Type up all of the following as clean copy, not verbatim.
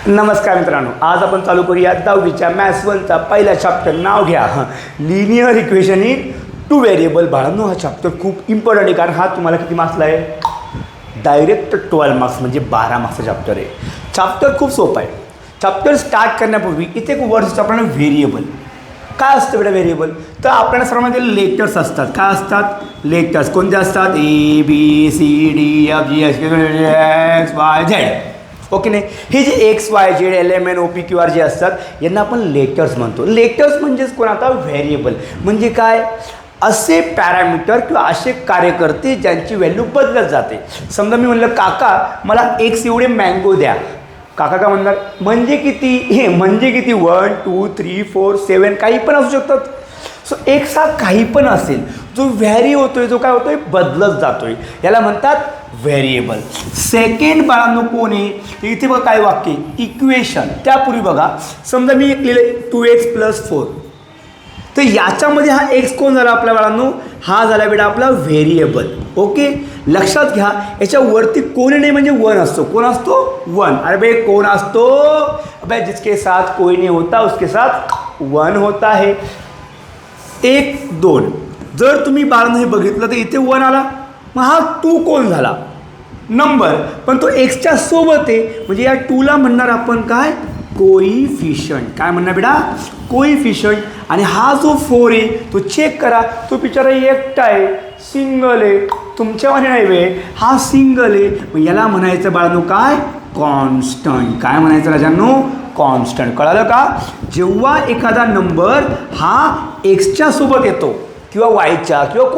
नमस्कार मित्रांनो, आज आपण चालू करूया 10वीच्या मॅथ्स 1चा पहिला चॅप्टर. नाव घ्या linear equation in two variable. बाळांनो, हा चॅप्टर खूप इम्पॉर्टंट आहे, कारण हा तुम्हाला किती मार्क्सला आहे? डायरेक्ट 12 मार्क्स म्हणजे 12 मार्क्सचा चॅप्टर आहे. चॅप्टर खूप सोपं आहे. चॅप्टर स्टार्ट करण्यापूर्वी इथे एक वर्ड असतो आपल्याला, व्हेरिएबल. काय असतं बेटा व्हेरिएबल? तर आपल्याला सर्वांमध्ये लेटर्स असतात. काय असतात? लेटर्स. कोणते असतात? ABCDFGHIJK. ओके नाही, हे जे XYZ LMN OPQR जे असतात यांना आपण लेटर्स म्हणतो. लेटर्स म्हणजेच कोण? आता व्हेरिएबल म्हणजे काय? असे पॅरामीटर किंवा असे कार्यकर्ते ज्यांची व्हॅल्यू बदलत जाते. समजा मी म्हणलं काका मला X एवढे मँगो द्या. काका का म्हणणार? म्हणजे किती? हे म्हणजे किती? 1 2 3 4 7 काही पण असू शकतात. सो X हा काही पण असेल, जो व्हॅरी होतोय, जो काय होतोय? बदलत जातोय, याला म्हणतात व्हेरिएबल. सेकंड बाळांनो कोण आहे? इथे बघा काय वाक्य, इक्वेशन. त्यापूर्वी बघा, समजा मी एक लिहिलं 2x + 4. तर याच्यामध्ये हा x कोण झाला आपल्या बाळांनो? हा झाला बेटा आपला व्हेरिएबल. ओके, लक्षात घ्या, याच्यावरती कोणी नाही म्हणजे 1 असतो. कोण असतो? 1. अरे भाई कोण असतो? अबे जिसके साथ कोई नहीं होता उसके साथ 1 होता है. 1 2. जर तुम्ही बाळांनो हे बघितलं तर इथे 1 आला, मग हा 2 कोण झाला? नंबर. पण तो एक्सच्या सोबत आहे, म्हणजे या 2ला म्हणणार आपण काय? कोइफिशियंट. काय म्हणणार बेटा? कोइफिशियंट. आणि हा जो 4 आहे तो चेक करा, तो बिचारा एकटा आहे, सिंगल आहे. तुमच्यामध्ये नाही वे, हा सिंगल आहे. मग याला म्हणायचं बाळांनो काय? कॉन्स्टंट. काय म्हणायचं राजांनो? कॉन्स्टंट. कळालं का? जेव्हा एखादा नंबर हा एक्सच्या सोबत येतो किंवा वायच्या किंवा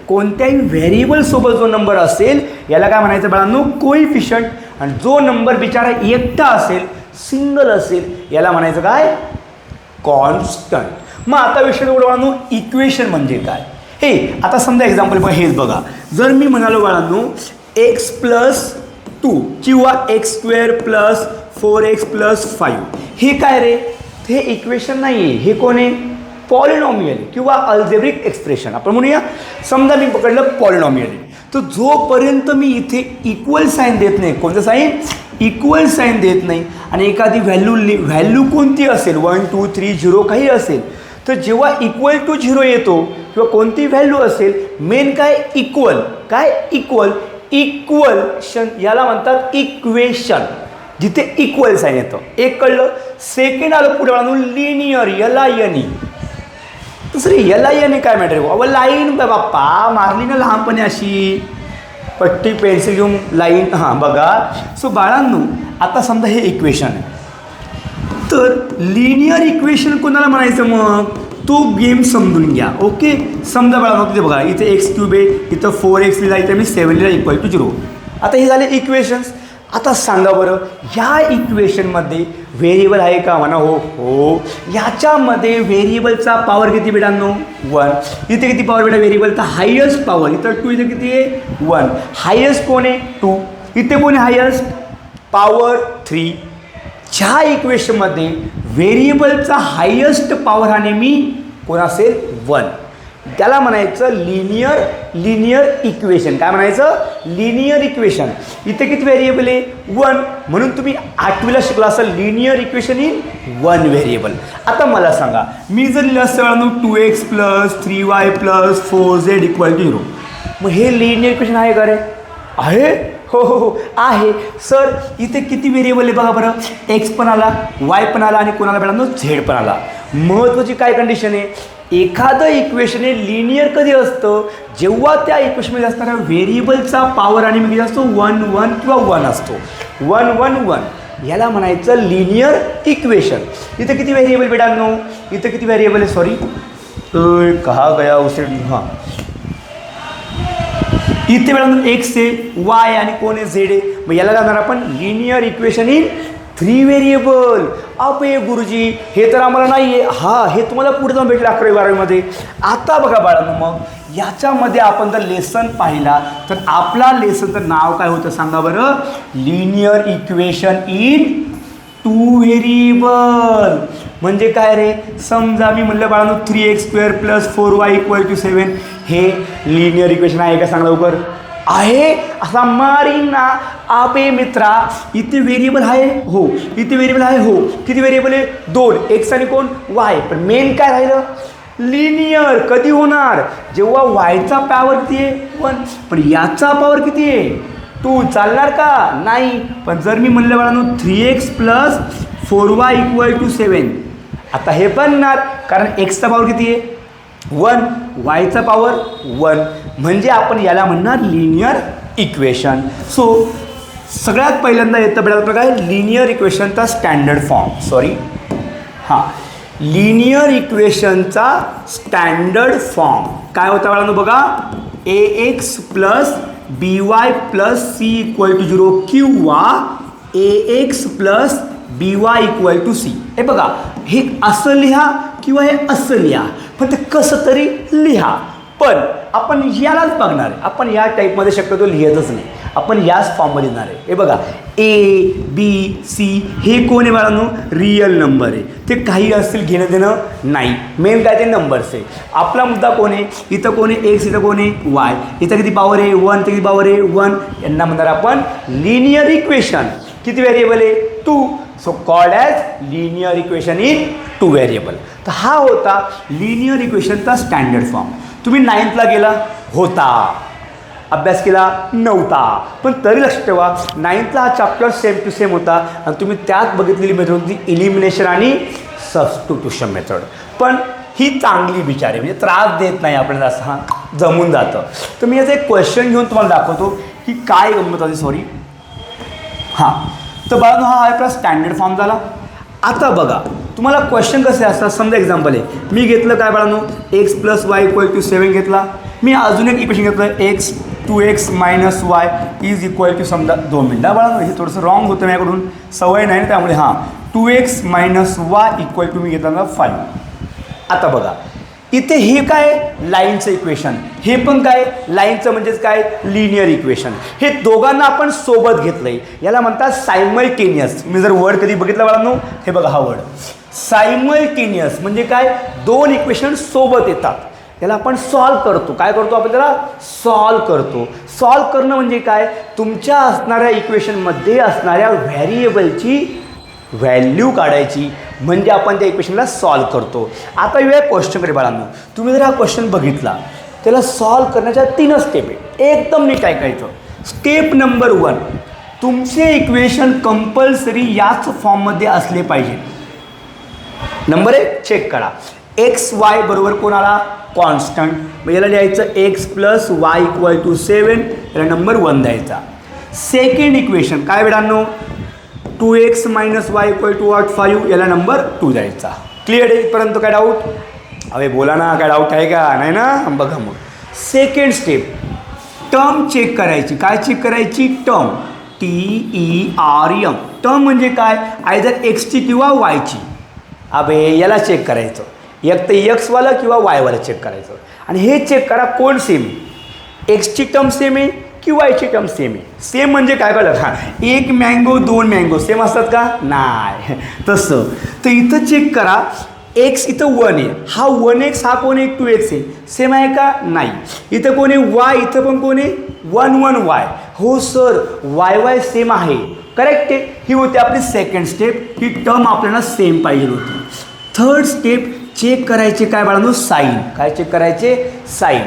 कोणत्याही व्हेरिएबलसोबत जो नंबर असेल याला काय म्हणायचं बाळांनो? कोइफिशियंट. आणि जो नंबर बिचारा एकटा असेल, सिंगल असेल, याला म्हणायचं काय? कॉन्स्टंट. मग आता विषय बाळांनो, इक्वेशन म्हणजे काय? हे आता समजा एक्झाम्पल बघा, हेच बघा. जर मी म्हणालो बाळांनो x + 2 किंवा x² + 4x + 5, हे काय रे? हे इक्वेशन नाही आहे. हे कोण आहे? पॉलिनॉमियल किंवा अल्जेब्रिक एक्सप्रेशन आपण म्हणूया. समजा मी पकडलं पॉलिनॉमियल आहे, तर जोपर्यंत मी इथे इक्वल साईन देत नाही, कोणतं साईन? इक्वल साईन देत नाही, आणि एखादी व्हॅल्यू कोणती असेल, 1 2 3 0 काही असेल, तर जेव्हा इक्वल टू 0 येतो किंवा कोणती व्हॅल्यू असेल, मेन काय? इक्वल. काय? इक्वल. इक्वलशन याला म्हणतात इक्वेशन, जिथे इक्वल साईन येतं. एक कळलं. सेकंड आलं पुढे म्हणून लिनियर, LINE. दुसरी LINE काय मॅटर? अहो लाईन बाप्पा मारली ना लहानपणी, अशी पट्टी पेन्सिल घेऊन लाईन. हां बघा. सो बाळांनो, आता समजा हे इक्वेशन आहे, तर लिनियर इक्वेशन कोणाला म्हणायचं? मग तो गेम समजून घ्या. ओके, समजा बाळांनो तिथे बघा, इथे x³ आहे, इथं 4x लिहिला, इथे मी 7 लिहिला = 0. आता हे झाले इक्वेशन्स. आता सांगा बरं, ह्या इक्वेशनमध्ये व्हेरिएबल आहे का? म्हणा हो. हो. याच्यामध्ये व्हेरिएबलचा पॉवर किती बेटांनो? 1. इथे किती पॉवर बेटा व्हेरिएबलचा? Highest power. इथं 2, इथे किती आहे? 1. हायेस्ट कोण आहे? 2. इथे कोण आहे हायेस्ट? पॉवर 3. ज्या इक्वेशनमध्ये व्हेरिएबलचा हायेस्ट पॉवर हा नेहमी कोण असेल? 1. त्याला म्हणायचं लिनियर इक्वेशन. काय म्हणायचं? Linear equation. इथे किती व्हेरिएबल आहे? 1. म्हणून तुम्ही 8वीला शिकला असाल लिनियर इक्वेशन इन 1 व्हेरिएबल. आता मला सांगा, मी जर लिहिलं असतं 2x + 3y + 4z = 0, मग हे लिनियर इक्वेशन आहे का रे? आहे. हो हो हो आहे. सर इथे किती व्हेरिएबल आहे बघा बरं? x पण आला, y पण आला, आणि कोणाला बेटांनो? z पण आला. महत्त्वाची काय कंडिशन आहे? एखादं इक्वेशन हे लिनियर कधी असतं? जेव्हा त्या इक्वेशनमध्ये असणाऱ्या व्हेरिएबलचा पॉवर आणि किती असतो? 1 1 किंवा 1 असतो. 1 1 1 याला म्हणायचं लिनियर इक्वेशन. इथे किती व्हेरिएबल बेटांनो? इथे किती व्हेरिएबल आहे? सॉरी, कहा गया उसे. हां, इथे बेटांनो x आहे, y आणि कोण आहे? z आहे. मग याला जाणार आपण लिनियर इक्वेशन इन 3 व्हेरिएबल. अबे गुरुजी, हे तर आम्हाला नाही आहे. हां, हे तुम्हाला पुढे जाऊन भेटलं 11वी 12वीमध्ये. आता बघा बाळांनो, मग याच्यामध्ये आपण जर लेसन पाहिला तर आपला लेसनचं नाव काय होतं सांगा बरं? Linear equation in 2 variable. म्हणजे काय रे? समजा मी म्हणलं बाळांनो 3x² + 4y = 7, हे लिनियर इक्वेशन आहे का? सांगा लवकर. आहे असा मारीना आपे मित्रा. इथे व्हेरिएबल आहे हो, इथे व्हेरिएबल आहे हो. किती व्हेरिएबल आहे? 2, एक्स आणि कोण? वाय. पण मेन काय राहिलं? लिनियर. कधी होणार? जेव्हा वायचा पॉवर किती आहे? 1. पण याचा पॉवर किती आहे? 2. चालणार का? नाही. पण जर मी म्हणलं बाळांनो 3x + 4y = 7, आता हे बनणार, कारण एक्सचा पॉवर किती आहे? 1, वायचा पॉवर 1, म्हणजे आपण याला म्हणणार लिनियर इक्वेशन. सो सगळ्यात पहिल्यांदा येतं बेटा काय? लिनियर इक्वेशनचा स्टँडर्ड फॉर्म. सॉरी हां, लिनियर इक्वेशनचा स्टँडर्ड फॉर्म काय होता बाळांनो? बघा, ax + by + c = 0 किंवा ax + by = c. हे बघा, हे असं लिहा किंवा हे असं लिहा, पण ते कसं तरी लिहा. पण आपण यालाच बघणार आहे. आपण या टाईपमध्ये शक्यतो लिहितच नाही, आपण याच फॉर्ममध्ये लिहिणार आहे. हे बघा, ए बी सी हे कोण आहे बाळांनो? रिअल नंबर आहे. ते काही असतील घेणं देणं नाही. मेन काय? ते नंबर्स आहे. आपला मुद्दा कोण आहे? इथं कोण आहे? एक्स. इथं कोण आहे? वाय. इथं किती पॉवर आहे? 1. किती पॉवर आहे? 1. यांना म्हणणार आपण लिनियर इक्वेशन. किती व्हेरिएबल आहे? 2. So called as linear equation in 2 variable. तर हा होता लिनियर इक्वेशनचा स्टँडर्ड फॉर्म. तुम्ही 9thला गेला होता, अभ्यास केला नव्हता, पण तरी लक्षात ठेवा 9thला हा चॅप्टर सेम टू सेम होता आणि तुम्ही त्यात बघितलेली मेथड होती इलिमिनेशन आणि सबस्टिट्यूशन मेथड. पण ही चांगली विचार आहे, म्हणजे त्रास देत नाही आपल्याला, असं हां जमून जातं. तर मी याचा एक क्वेश्चन घेऊन तुम्हाला दाखवतो की काय गंमत आली. सॉरी हां, तर बाळांनो हा आपला स्टँडर्ड फॉर्म झाला. आता बघा, तुम्हाला क्वेश्चन कसे असतात? समजा एक्झाम्पल आहे, मी घेतलं काय बाळांनो? x + y = 7 घेतला. मी अजून एक इक्वेशन घेतलं, x 2x - y = समजा 2 मिनटं बाळांनो, हे थोडंसं रॉंग होतं माझ्याकडून, सवय नाही ना, त्यामुळे हां 2x - y = मी घेतला 5. आता बघा, इथे हे काय? लाईनचं इक्वेशन. हे पण काय? लाईनचं म्हणजेच काय? Linear equation. हे दोघांना आपण सोबत घेतलं आहे, याला म्हणतात सायमल्टेनियस. मी जर वर्ड कधी बघितला बाळांनो, हे बघा हा वर्ड सायमल्टेनियस म्हणजे काय? 2 इक्वेशन सोबत येतात, याला आपण सॉल्व करतो. काय करतो आपण? त्याला सॉल्व करतो. सॉल्व करणं म्हणजे काय? तुमच्या असणाऱ्या इक्वेशनमध्ये असणाऱ्या व्हेरिएबलची व्हॅल्यू काढायची, म्हणजे आपण त्या इक्वेशनला सॉल्व करतो. आता वेळ क्वेश्चनकडे बाळांनो, तुम्ही जर हा क्वेश्चन बघितला, त्याला सॉल्व करण्याच्या 3 स्टेप आहे, एकदम नीट ऐकायचं. स्टेप नंबर 1, तुमचे इक्वेशन कंपल्सरी याच फॉर्ममध्ये असले पाहिजे. नंबर 1 चेक करा. एक्स वाय बरोबर कोणाला? कॉन्स्टंट. मग याला लिहायचं x + y = 7, याला नंबर 1 द्यायचा. सेकंड इक्वेशन काय बेटांनो? 2x - y = 5, याला नंबर 2 द्यायचा. क्लिअर आहे इथपर्यंत? काय डाऊट? अरे बोला ना, काय डाऊट आहे का? नाही ना? बघा मग सेकंड स्टेप, टर्म चेक करायची. काय चेक करायची? टर्म. TERM. टर्म म्हणजे काय? आयदर एक्सची किंवा वायची. अबे याला चेक करायचं, एक तर एक्सवाला किंवा वायवाला चेक करायचं. आणि हे चेक करा कोण सेम आहे, एक्सची टर्म सेम आहे की वायची टर्म सेम आहे. सेम म्हणजे काय कळलं? हां, 1 मँगो 2 मँगो सेम असतात का? नाही. तसं तर इथं चेक करा, एक्स इथं 1 आहे, हा 1x हा कोण आहे? 2x आहे, सेम आहे का? नाही. इथं कोण आहे? वाय. इथं पण कोण आहे? 1 वाय. हो सर, वाय सेम आहे, करेक्ट आहे. ही होती आपली सेकंड स्टेप, ही टर्म आपल्याला सेम पाहिजे होती. थर्ड स्टेप चेक करायचे काय बाळांनो? साईन. काय चेक करायचे? साईन.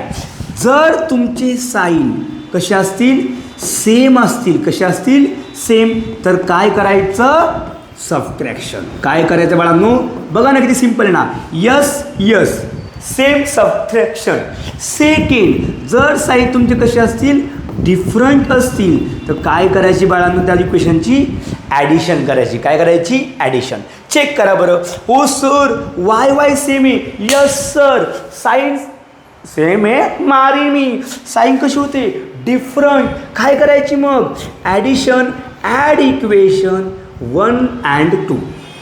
जर तुमचे साईन कसे असतील? सेम असतील. कसे असतील? सेम. तर काय करायचं? सबट्रॅक्शन. काय करायचं बाळांनो? बघा ना किती सिंपल आहे ना. Yes yes, same subtraction. Second, जर साईन तुमचे कसे असतील? डिफरंट असतील, तर काय करायची बाळांनो? त्या इक्वेशनची ॲडिशन करायची. काय करायची? ॲडिशन. चेक करा बरं. ओ सर, वाय सेम आहे. यस सर, साईन सेम आहे. मारी मी, साईन कशी होते? डिफरंट. काय करायची मग? Addition. Add equation 1 and 2.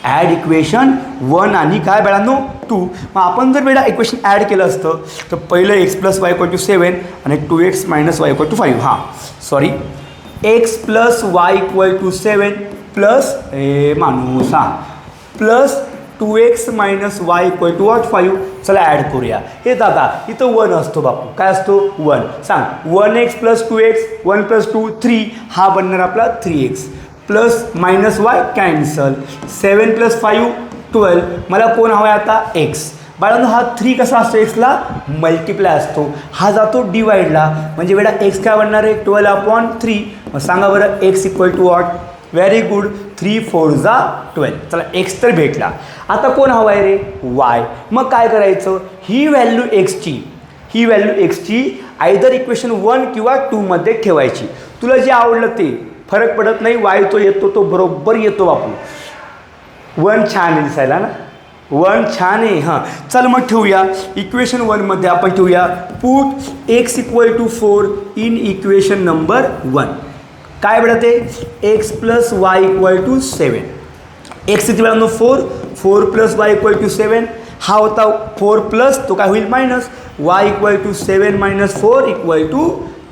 Add equation 1 आणि काय बाळांनो? 2. मग आपण जर बेटा इक्वेशन ॲड केलं असतं तर पहिलं x + y = 7 आणि 2x - y = 5. हां सॉरी, x + y = 7 प्लस माणूस हां plus 2x minus y equal to what 5. चला ॲड करूया. हे दादा इथं 1 असतो बापू. काय असतो 1. सांग 1x प्लस 2x 1 प्लस 2 3. हा बनणार आपला 3x plus minus Y cancel. 7 plus 5 12. मला कोण हवा आहे आता x. बाळांनो हा 3 कसा असतो एक्सला मल्टिप्लाय असतो. हा जातो डिवाइडला म्हणजे बेटा एक्स काय बनणार आहे 12/3. मग सांगा बरं x equal to what. Very good 3 4 जा 12. चला एक्स तर भेटला. आता कोण हवा आहे रे वाय. मग काय करायचं ही व्हॅल्यू एक्सची आयदर इक्वेशन 1 किंवा 2 मध्ये ठेवायची. तुला जे आवडलं ते फरक पडत नाही. वाय तो येतो तो बरोबर येतो बापू. 1 छान आहे दिसायला ना 1 छान आहे. हां चल मग ठेवूया इक्वेशन 1मध्ये आपण ठेवूया put x equal to 4 in equation number 1. काय बेटा ते x plus y equal to 7. X किती वेळा 4 प्लस वाय इक्वल टू 7. हा होता 4 प्लस तो काय होईल minus y equal to 7 minus 4 equal to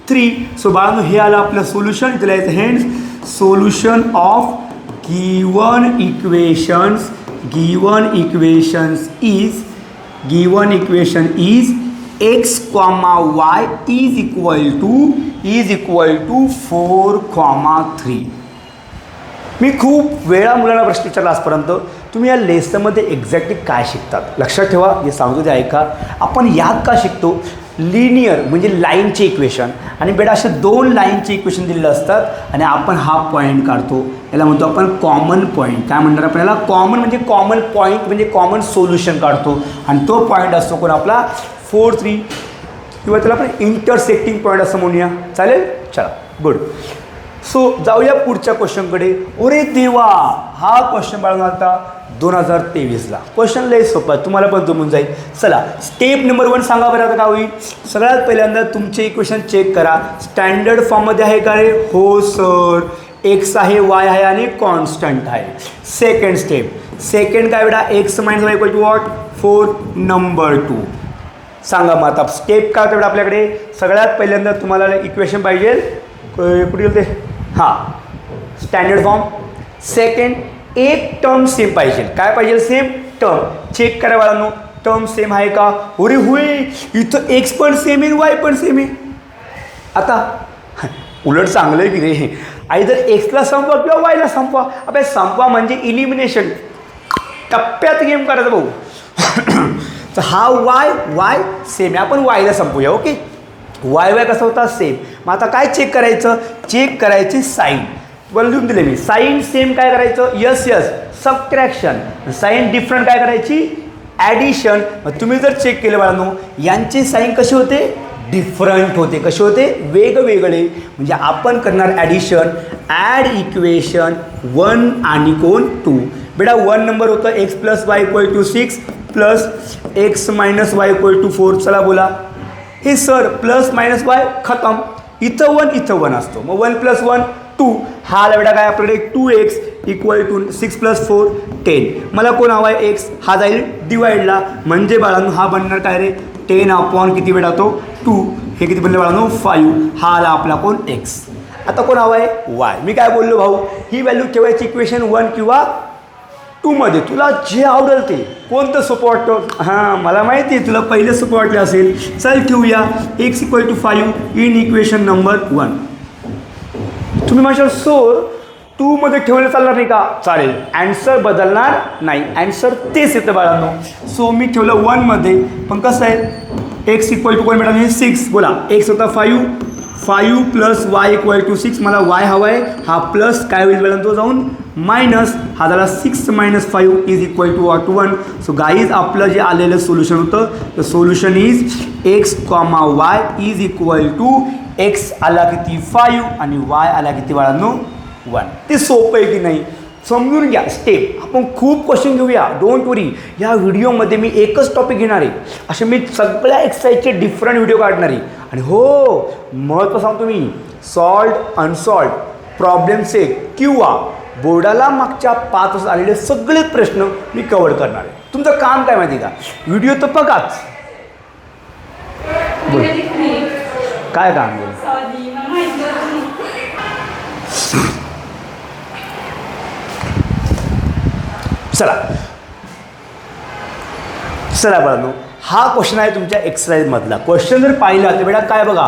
3. So बाळांनो हे आलं आपलं सोल्युशन. इथं लिहायचं hence solution of given equation is x comma y is equal to 4,3. मी खूप वेळा मुलांना प्रश्न विचारला आजपर्यंत तुम्ही या लेसनमध्ये एक्झॅक्टली काय शिकतात. लक्षात ठेवा हे सांगतो ते ऐका. आपण यात का शिकतो लिनियर म्हणजे लाईनचे इक्वेशन आणि बेटा असे 2 लाईनचे इक्वेशन दिलेले असतात आणि आपण हा पॉईंट काढतो. याला म्हणतो आपण कॉमन पॉईंट. काय म्हणणार आपण याला कॉमन म्हणजे कॉमन पॉईंट म्हणजे कॉमन सोल्युशन काढतो आणि तो पॉईंट असतो कोण आपला 4 3 किंवा त्याला आपण इंटरसेक्टिंग पॉईंट असं म्हणूया. चालेल चला गुड. सो जाऊया पुढच्या क्वेश्चनकडे. अरे देवा हा क्वेश्चन बाळगून आता 2023ला. क्वेश्चन लय सोपा तुम्हाला पण जमून जाईल. चला स्टेप नंबर 1 सांगा बरं. आता काय होईल सगळ्यात पहिल्यांदा तुमचे इक्वेशन चेक करा. स्टँडर्ड फॉर्ममध्ये आहे का रे हो सर. एक्स आहे वाय आहे आणि कॉन्स्टंट आहे. सेकंड काय बेटा x minus y equal to what 4. Number 2 सांगा मग आता स्टेप काय होतं बेटा आपल्याकडे. सगळ्यात पहिल्यांदा तुम्हाला इक्वेशन पाहिजे कुठे गेलं ते हां स्टँडर्ड फॉर्म. सेकंड एक टर्म सेम पाहिजे. काय पाहिजे सेम टर्म. चेक करा बाळांनो टर्म सेम आहे का. अरे होय इथं एक्स पण सेम आहे वाय पण सेम आहे. आता उलट चांगलं आहे की रे. आयदर एक्सला संपवा किंवा वायला संपवा. अबे संपवा म्हणजे इलिमिनेशन टप्प्यात गेम करायचं भाऊ. तर हा वाय सेम आहे आपण वायला संपूया. ओके वाय कसा होता सेम. मग आता काय चेक करायचे साईन. लिहून दिले मी साईन सेम काय करायचं यस सबट्रॅक्शन. साईन डिफरंट काय करायची ॲडिशन. मग तुम्ही जर चेक केलं बाळांनो यांचे साईन कसे होते डिफरंट होते. कसे होते वेगवेगळे. म्हणजे आपण करणार ॲडिशन ॲड इक्वेशन 1 आणि कोण 2. बेटा 1 नंबर होतं x plus y equal to 6 plus x minus y equal to 4. चला बोला हे सर प्लस मायनस वाय खतम. इथं 1 असतो. मग 1 + 1 2. हा आला बेटा काय आपल्याकडे 2x इक्वल टू 6 + 4 10. मला कोण हवा आहे एक्स. हा जाईल डिवाइडला म्हणजे बाळांनो हा बनणार काय रे 10 किती बेटा तो 2. हे किती बनले बाळांनो 5. हा आला आपला कोण एक्स. आता कोण हवा आहे वाय. मी काय बोललो भाऊ ही व्हॅल्यू ठेवायची इक्वेशन 1 किंवा 2 मध्ये. तुला जे आवडेल ते कोणतं सोपं वाटतं. हां मला माहिती आहे तुला पहिलं सोपं वाटलं असेल. चल ठेवूया x equal to 5 in equation number 1. तुम्ही म्हणशाल सर 2 मध्ये ठेवलं चालणार नाही का. चालेल ॲन्सर बदलणार नाही. ॲन्सर तेच येतं बाळांनो. सो मी ठेवलं 1 मध्ये पण कसं आहे एक्स इक्वल टू कोण मिळालं 6. बोला एक्स होता 5 प्लस वाय इक्वल टू 6. मला वाय हवा आहे. हा प्लस काय होईल बेटा तो जाऊन मायनस. हा झाला 6 - 5 is equal to what 1. So guys आपलं जे आलेलं सोल्युशन होतं the solution is x comma y is equal to x आला किती 5 आणि वाय आला किती बाळांनो 1. ते सोपं आहे की नाही समजून घ्या स्टेप. आपण खूप क्वेश्चन घेऊया डोंट वरी. या व्हिडिओमध्ये मी एकच टॉपिक घेणार आहे. असे मी सगळ्या एक्सरसाइजचे डिफरंट व्हिडिओ काढणार आहे. आणि हो महत्त्व सांगतो मी सॉल्व्ड अनसॉल्व्ड प्रॉब्लेमचे किंवा बोर्डाला मागच्या 5 वर्षात आलेले सगळे प्रश्न मी कव्हर करणार आहे. तुमचं काम काय माहिती का व्हिडिओ तर बघाच. काय काम चला चला बाळांनो, हा क्वेश्चन आहे तुमच्या एक्सरसाइजमधला. क्वेश्चन जर पाहिला तर बेटा काय बघा,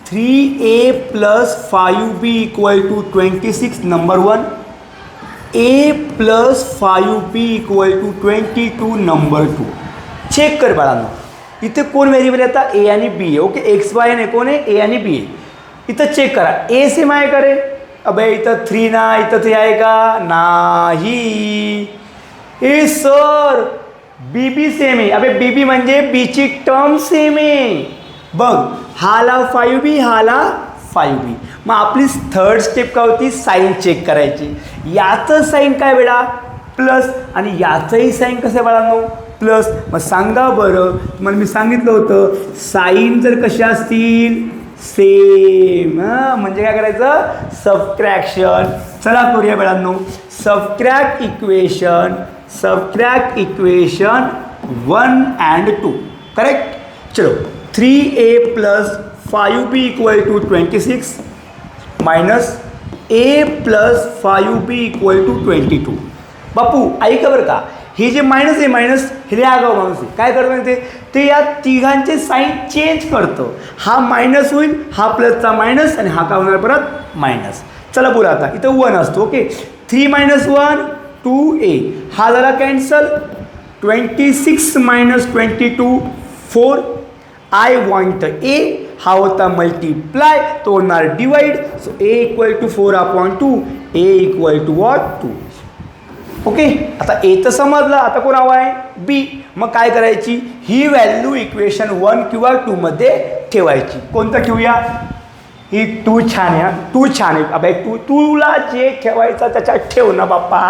3a + 5b = 26 number 1, a + 5b = 22 number 2. Check कर बाळांनो, इथे कोण व्हेरिएबल येतात, ए आणि बी आहे. ओके, एक्स वाय आणि कोण आहे, ए आणि बी आहे. इथं चेक करा, ए सेम आहे का रे? अबे इथं 3 ना, इथं 3 आहे का? नाही. ए सर बी बी सेम आहे. अबे बी बी म्हणजे बीची टर्म सेम आहे. बघ, हाला 5b, हाला 5b. मग आपली थर्ड स्टेप काय होती, साईन चेक करायची. याचं साईन काय बेटा, प्लस, आणि याचंही साईन कसं आहे बाळांनो, प्लस. मग सांगा बरं, तुम्हाला मी सांगितलं होतं साईन जर कशा असतील, सेम, म्हणजे काय करायचं, सबट्रॅक्शन. चला करूया बेळांनो, सबट्रॅक्ट इक्वेशन 1 and 2. करेक्ट. चलो, 3a + 5b = 26 minus a + 5b = 22. बापू ऐका बरं का, हे जे मायनस आहे, मायनस हे आगाव माणूस आहे. काय करतं ते या तिघांचे साईन चेंज करतं. हा मायनस होईल, हा प्लसचा मायनस, आणि हा काय होणार परत मायनस. चला बोला, आता इथं 1 असतो. ओके, 3 - 1 2a, हा झाला कॅन्सल. 26 - 22 4. आय वॉन्ट ए, हा होता मल्टीप्लाय, तो होणार divide. So a = 4/2, a = what 2. Okay, आता ए तर समजलं. आता कोण हवं आहे, बी. मग काय करायची, ही व्हॅल्यू इक्वेशन 1 किंवा 2 मध्ये ठेवायची. कोणतं ठेवूया, ही 2 छान आहे. 2 छान आहे. अबे तुला जे ठेवायचं त्याच्यात ठेव ना बाप्पा.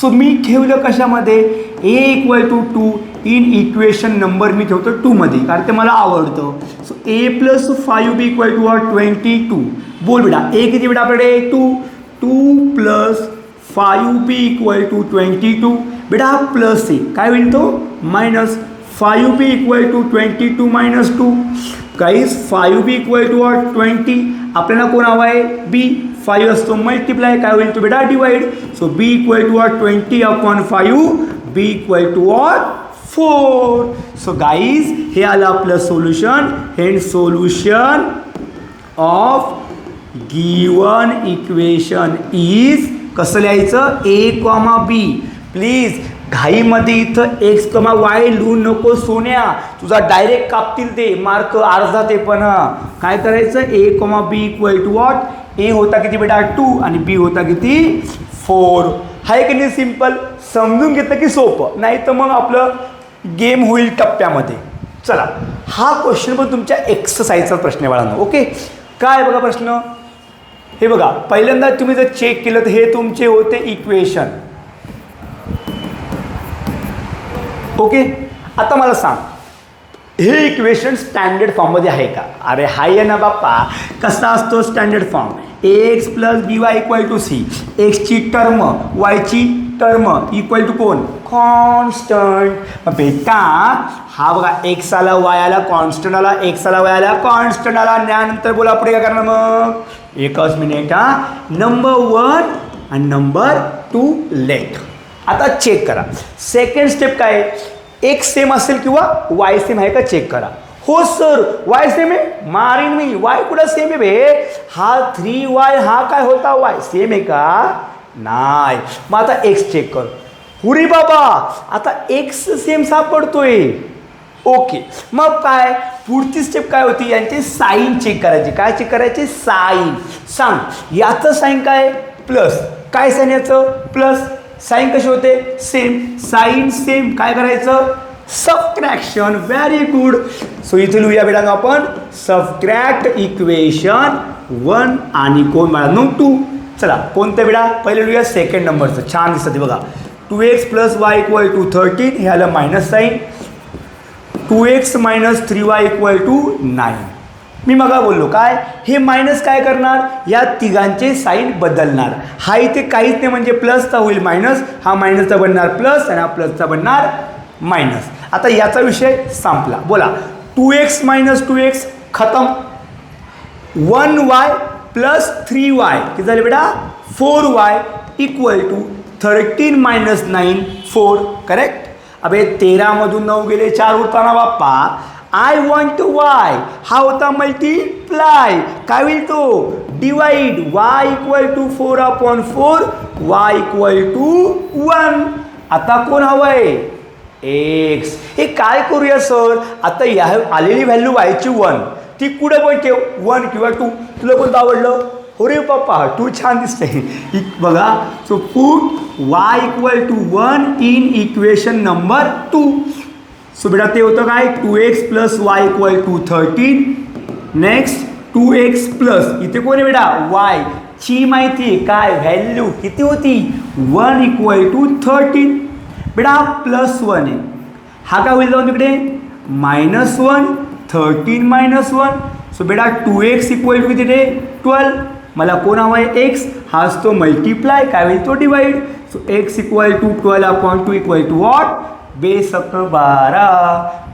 सो मी ठेवलं कशामध्ये, a = 2 इन इक्वेशन नंबर मी ठेवतो 2 मध्ये, कारण ते मला आवडतं. So a + 5b = 22. बोल बेटा, a किती बेटा आपल्याकडे, 2 + 5b = 22. बेटा हा प्लस आहे, काय होईल तो मायनस. 5b = 22 - 2. Guys 5b = 20. आपल्याला कोण हवा आहे, बी. 5 असतो मल्टिप्लाय, काय होईल तो बेटा divide. So b = 20/5, b = 4. So guys हे आलं आपलं सोल्युशन. हे solution of given equation is, कसं लिहायचं, a, b. प्लीज घाईमध्ये इथं x, y लिहू नको सोन्या, तुझा डायरेक्ट कापतील ते मार्क अर्धा. ते पण काय करायचं, a, b = what, a होता किती बेटा 2 आणि b होता किती 4. हाय की नाही सिम्पल. समजून घेतलं की सोपं, नाही तर मग आपलं गेम होईल टप्प्यामध्ये. चला, हा क्वेश्चन पण तुमच्या एक्सरसाइजचा प्रश्न आहे बाळांनो. ओके, काय बघा प्रश्न, हे बघा, पहिल्यांदा तुम्ही जर चेक केलं तर हे तुमचे होते इक्वेशन. ओके, आता मला सांग, हे इक्वेशन स्टँडर्ड फॉर्ममध्ये आहे का? अरे हाय ना बाप्पा. कसा असतो standard form, ax + by = c. एक्सची टर्म, वायची टर्म इक्वल टू कोण, कॉन्स्टंट. मग बेटा हा बघा, एक्स आला, वाय आला, कॉन्स्टंट आला, एक्स आला, वाय आला, कॉन्स्टंट आला. त्यानंतर बोला पुढे काय करणार, मग एकच मिनिट नंबर 1 आणि नंबर 2 लेट. आता चेक करा, सेकंड स्टेप काय, एक्स सेम असेल किंवा वाय सेम आहे का चेक करा. हो सर वाय सेम आहे, मारीन मी. वाय कुठं सेम आहे बे, हा 3y, हा काय होता वाय, सेम आहे का, नाही. मग आता एक्स चेक कर. हुरी बाबा, आता एक्स सेम सापडतोय. ओके, मग काय पुढची स्टेप काय होती, यांचे साईन चेक करायचे. काय चेक करायचे, साईन. सांग याचं साईन काय, प्लस. काय साईन याचं, प्लस. साईन कसे होते, सेम. साईन सेम, काय करायचं, सबट्रॅक्शन. Very good. सो इथे लिहूया बेटा आपण सबट्रॅक्ट इक्वेशन 1 आणि कोण बाळांनो 2. चला कोणतं बेटा, पहिले लिहूया सेकंड नंबरचं. छान दिसतं बघा, 2x + y = 13. हे आलं मायनस साईन. 2x - 3y = 9. मी मगा बोललो काय, हे मायनस काय करणार, या तिघांचे साईन बदलणार. हा इथे काहीच नाही, म्हणजे प्लसचा होईल मायनस, हा मायनसचा बनणार प्लस आणि हा प्लसचा बनणार मायनस. आता याचा विषय संपला. बोला 2x - 2x खतम. 1y + 3y किती झाले बेटा, 4y = 13 - 9 4. करेक्ट. अबे 13मधून 9 गेले 4 उरताना बाप्पा. आय वॉन्ट टू वाय हा होता मल्टीप्लाय. काय होईल तो divide. Y equal to 4/4 y equal to 1. आता कोण हवंय एक्स. हे काय करूया सर आता या आलेली व्हॅल्यू वायची 1 ती कुठं पण ठेव 1 किंवा 2. तुला कोणतं आवडलं हो रे पप्पा 2 छान दिसतंय बघा. So put y equal to 1 in equation number 2. So बेटा ते होतं काय 2x plus y equal to 13. Next 2x plus इथे कोण आहे बेटा वाय ची माहिती काय व्हॅल्यू किती होती 1 इक्वल टू 13. बेटा हा +1 आहे. हा काय होईल जाऊन तिकडे -1 13 -1. सो बेटा 2x इक्वल टू किती रे 12. मला कोण हवा आहे एक्स. हा असतो मल्टीप्लाय काय होईल तो divide. So x equal to 12/2 equal to what base 12.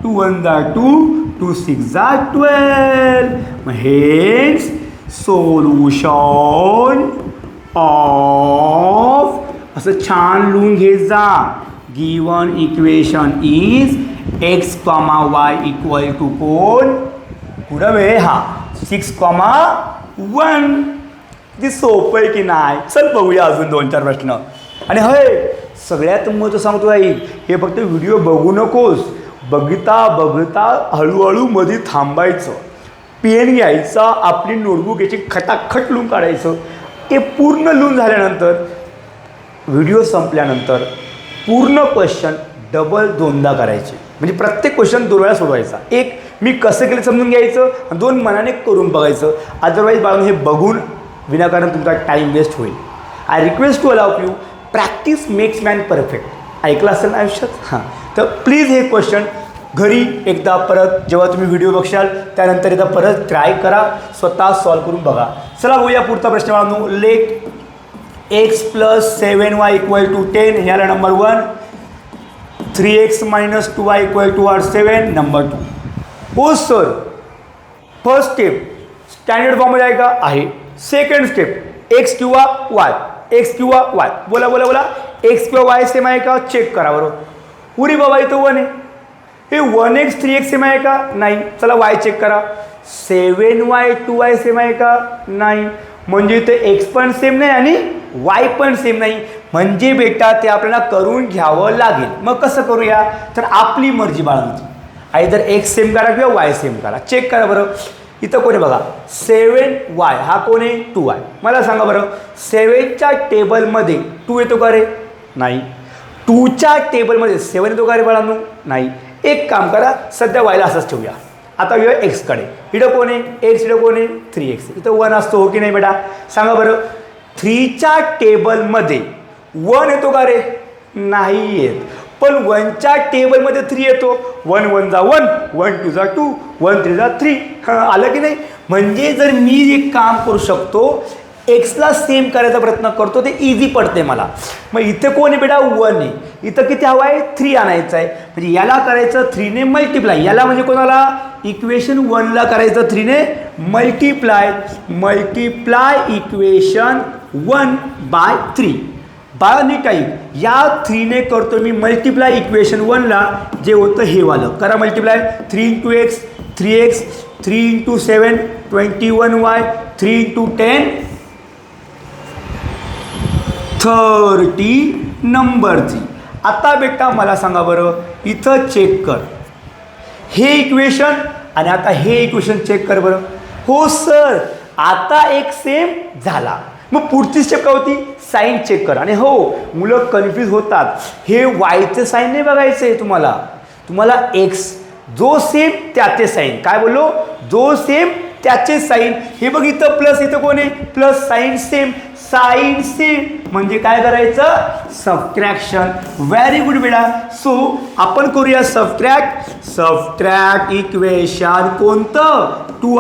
2 1 जा 2 2 6 जा 12. हेन्स सोल्युशन ऑफ असं छान लिहून घे जा. Given equation is x, y equal to कोण पुढं वे हा 6,1. किती सोपं आहे की नाही. चल बघूया अजून 2-4 प्रश्न. आणि हय सगळ्यात महत्त्व सांगतो आहे हे फक्त व्हिडिओ बघू नकोस. बघता बघता हळूहळू मध्ये थांबायचं. पेन घ्यायचा आपली नोटबुक याची खटाखट लिहून काढायचं. हे पूर्ण लिहून झाल्यानंतर व्हिडिओ संपल्यानंतर पूर्ण क्वेश्चन डबल 2दा करायचे. म्हणजे प्रत्येक क्वेश्चन 2 वेळा सोडवायचा. एक मी कसं केलं समजून घ्यायचं आणि 2 मनाने करून बघायचं. अदरवाईज बाळांनो हे बघून विनाकारण तुमचा टाईम वेस्ट होईल. I request to allow you practice makes man perfect. ऐकलं असेल ना आयुष्यात. हां तर प्लीज हे क्वेश्चन घरी एकदा परत जेव्हा तुम्ही व्हिडिओ बघशाल त्यानंतर एकदा परत ट्राय करा. स्वतः सॉल्व करून बघा. चला बघूया पुढचा प्रश्न बाळांनो. Let x plus 7y equal to 10 याला number 1. 3x minus 2y equal to 7 number 2. हो सर फर्स्ट स्टेप स्टँडर्ड फॉर्ममध्ये आहे का आहे. सेकंड स्टेप एक्स किंवा वाय एक्स किंवा वाय बोला बोला बोला एक्स किंवा वाय सेम आहे का चेक करा बरोबर. पुरी बाबा इथं 1 आहे. हे 1x 3x सेम आहे का नाही. चला वाय चेक करा. 7y 2y सेम आहे का नाही. म्हणजे इथे एक्स पण सेम नाही आणि वाय पण सेम नाही. म्हणजे बेटा ते आपल्याला करून घ्यावं लागेल. मग कसं करूया तर आपली मर्जी बाळांची. आयदर एक्स सेम करा किंवा वाय सेम करा. चेक करा बरं. इथं कोण आहे बघा 7y हा कोण आहे 2y. मला सांगा बरं 7च्या टेबलमध्ये 2 येतो का रे नाही. 2च्या टेबलमध्ये 7 येतो का रे बाळांनो नाही. एक काम करा सध्या वायला असंच ठेवूया. आता येऊया एक्सकडे. इथं कोण आहे एक्स इथं कोण आहे 3x. इथं 1 असतो हो की नाही बेटा सांगा बरं. 3च्या टेबलमध्ये 1 येतो का रे नाही येत. पण 1च्या टेबलमध्ये 3 येतो. 1 1 जा 1 1 2 जा 2 1 3 जा 3. हां आलं की नाही. म्हणजे जर मी एक काम करू शकतो एक्सला सेम करायचा प्रयत्न करतो ते इझी पडते मला. मग इथे कोण आहे बेटा 1 आहे. इथं किती हवं आहे 3 आणायचं आहे. म्हणजे याला करायचं 3ने मल्टिप्लाय. याला म्हणजे कोणाला इक्वेशन 1ला करायचं 3ने मल्टिप्लाय. Multiply equation 1/3. बाळा नीट आहे या 3ने करतो मी मल्टिप्लाय इक्वेशन 1ला जे होतं हे वालं करा मल्टिप्लाय. 3 × x 3x 3 × 7 21y 3 × 10 30 नंबरची. आता बेटा मला सांगा बरं इथं चेक कर हे इक्वेशन आणि आता हे इक्वेशन चेक कर बरं. हो सर आता एक सेम झाला. मग पुढची स्टेप काय होती साईन चेक कर. आणि हो मुलं कन्फ्यूज होतात हे वायचं साईन नाही बघायचं आहे तुम्हाला. तुम्हाला एक्स जो सेम त्याचे साईन काय बोललो जो सेम त्याचे साईन. हे बघ इथं प्लस इथं कोण आहे plus sign same sign same म्हणजे काय करायचं सबट्रॅक्शन. व्हेरी गुड बेटा. सो आपण करूया सबट्रॅक्ट इक्वेशन कोणतं 2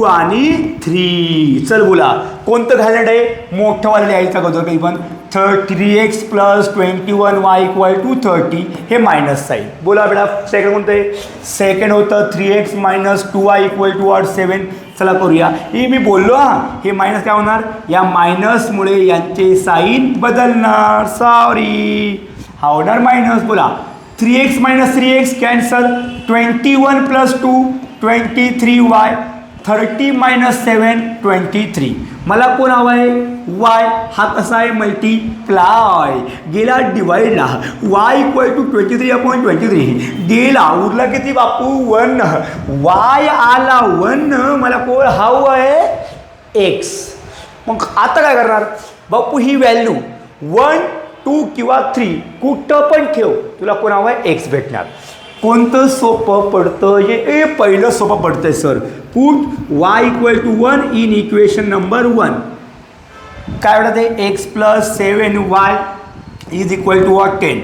आणि 3. चल बोला कोणतं घालणं आहे मोठं वाला लिहायचं अगोदर काही पण 3x plus 21y equal to 30 हे मायनस साईन. बोला बेटा सेकंड कोणतं आहे सेकंड होतं 3x minus 2y equal to 7. चला करूया. हे मी बोललो हां हे मायनस काय होणार या मायनसमुळे यांचे साईन बदलणार. सॉरी हा होणार मायनस. बोला 3x minus 3x cancel, 21 plus 2 23y, 30 minus 7 23. मला कोण हवा आहे? y. हा कसा आहे? मल्टीप्लाय. गेला डिवाइडला, y इक्वल टू 23/23 गेला, उरला किती बापू? 1. y आला 1, मला कोण हवं आहे? x. मग आता काय करणार बापू? ही व्हॅल्यू 1 2 किंवा 3 कुठं पण ठेव, तुला कोण हवं आहे? x भेटणार. कोणतं सोपं पडतं? हे पहिलं सोपं पडतंय sir. Put y equal to 1 in equation number 1. काय म्हणते? x plus 7y is equal to 10.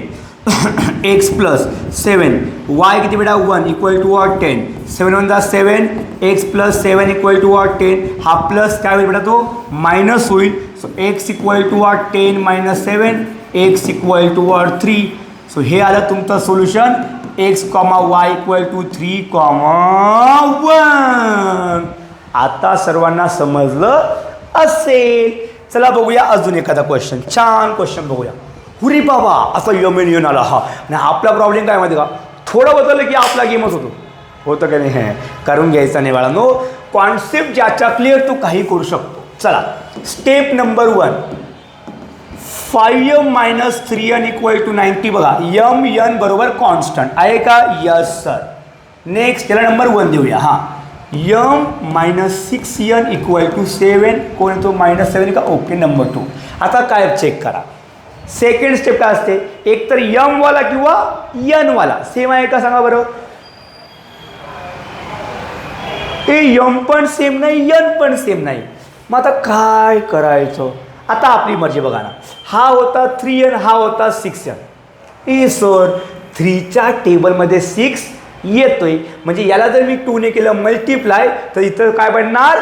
x plus 7 y किती बेटा? 1 equal to 10. 7 1 7, x plus 7 equal to 10. हा प्लस काय होईल बेटा? तो मायनस होईल. So x equal to 10 minus 7, x equal to 3. So हे आलं तुमचं solution. x, y equal to 3, 1. आता सर्वांना समजलं असेल. चला बघूया अजून एखादा क्वेश्चन. छान क्वेश्चन बघूया. हुरी बाबा असा यमेन येऊन आला. हा आणि आपला प्रॉब्लेम काय माहिती का? थोडं बदललं की आपला गेमच होतं का नाही? हे करून घ्यायचं नाही बाळांनो. कॉन्सेप्ट ज्याच्या क्लिअर तो काही करू शकतो. चला step number 1. 5m minus 3n equal to 90. बघा n बरोबर कॉन्स्टंट आहे का? Yes sir. नेक्स्ट त्याला नंबर 1 देऊया. हां m minus 6n equal to 7. कोण येतो? मायनस 7 का? ओके. नंबर 2. आता काय चेक करा. सेकंड स्टेप काय असते? एक तर m वाला किंवा n वाला सेम आहे का सांगा बरं? ते m पण सेम नाही, n पण सेम नाही. मग आता काय करायचं? आता आपली मर्जी बघा ना. हा होता 3n, हा होता 6n. सर 3च्या टेबलमध्ये 6 येतोय, म्हणजे याला जर मी 2ने केलं मल्टिप्लाय तर इथं काय बनणार?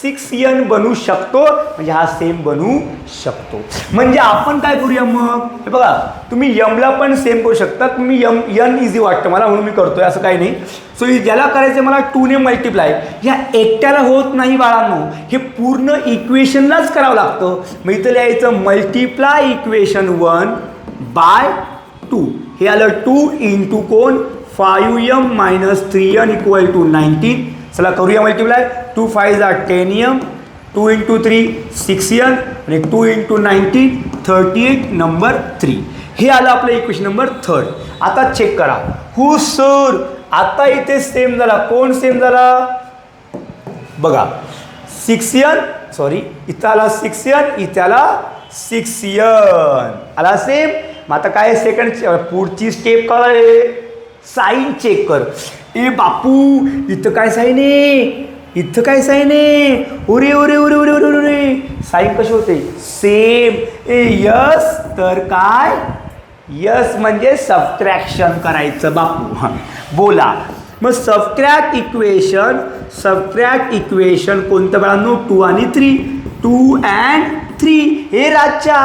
6n बनू शकतो. म्हणजे हा सेम बनू शकतो. म्हणजे आपण काय करूया मग? हे बघा तुम्ही यमला पण सेम करू शकता. तुम्ही n इझी वाटतं मला म्हणून मी करतोय, असं काही नाही. सो ज्याला करायचं मला 2ने मल्टिप्लाय, ह्या एकट्याला होत नाही बाळांनो. हे पूर्ण इक्वेशनलाच करावं लागतं. मग इथं लिहायचं मल्टिप्लाय इक्वेशन 1 बाय 2. हे आलं 2 इंटू कोण? 5m minus 3n equal to 19. चला करूया मल्टिप्लाय. 2 5 10m, 2 इंटू 3 6n आणि 2 इंटू 19 38 नंबर 3. हे आलं आपलं इक्वेशन नंबर 3. आता चेक करा. हो सर आता इथे सेम झाला. कोण सेम झाला? बघा 6n, सॉरी इथं आला 6n, इथं आला 6n आला सेम. मग आता काय सेकंड पुढची स्टेप काय? साइन चेक कर. ए बापू इथं काय साइन आहे? इथं काय साइन आहे? ओरे ओरे ओरे ओरे ओरे ओरे साइन कशी होते? सेम. यस तर काय? यस म्हणजे सबट्रॅक्शन करायचं बापू. हां बोला. मग सबट्रॅक्ट इक्वेशन कोणतं बाळांनो? 2 आणि 3. 2 and 3. हे राजा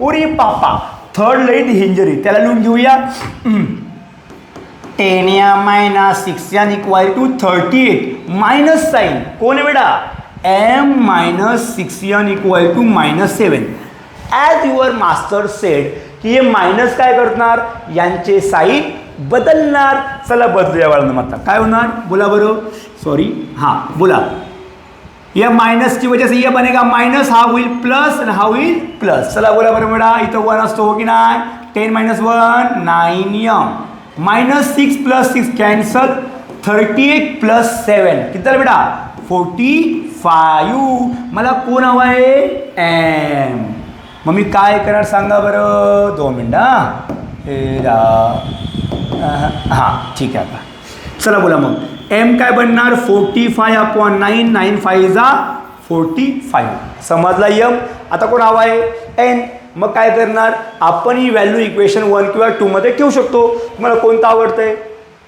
ओरे बापा थर्ड लई डेंजर. त्याला लिहून घेऊया. 10m minus 6n equal to 38. Minus sign कोण आहे बेटा? m minus 6n equal to minus 7. As your master said की हे मायनस काय करणार? यांचे साइन बदलणार. चला बदलूया बाळांनो. आता काय होणार? बोला बरं. सॉरी हां बोला. या माइनस की वजह से ये बनेगा माइनस, हा होईल प्लस आणि हा होईल प्लस. चला बोला बरं बेटा. इथं 1 असतो हो की नाही? 10 minus 1 9m minus 6 plus 6 cancel. 38 plus 7 किती झालं बेटा? 45. मला कोण हवा आहे? एम. मग मी काय करणार सांगा बरं? 2 मिनटं. हां ठीक आहे. आता चला बोला मग. एम काय बनणार? 45/9. 9 5 45. समजला यम. आता कोण हवा आहे? एन. मग काय करणार? आपण ही व्हॅल्यू इक्वेशन 1 किंवा 2 मध्ये ठेवू शकतो. तुम्हाला कोणतं आवडतंय?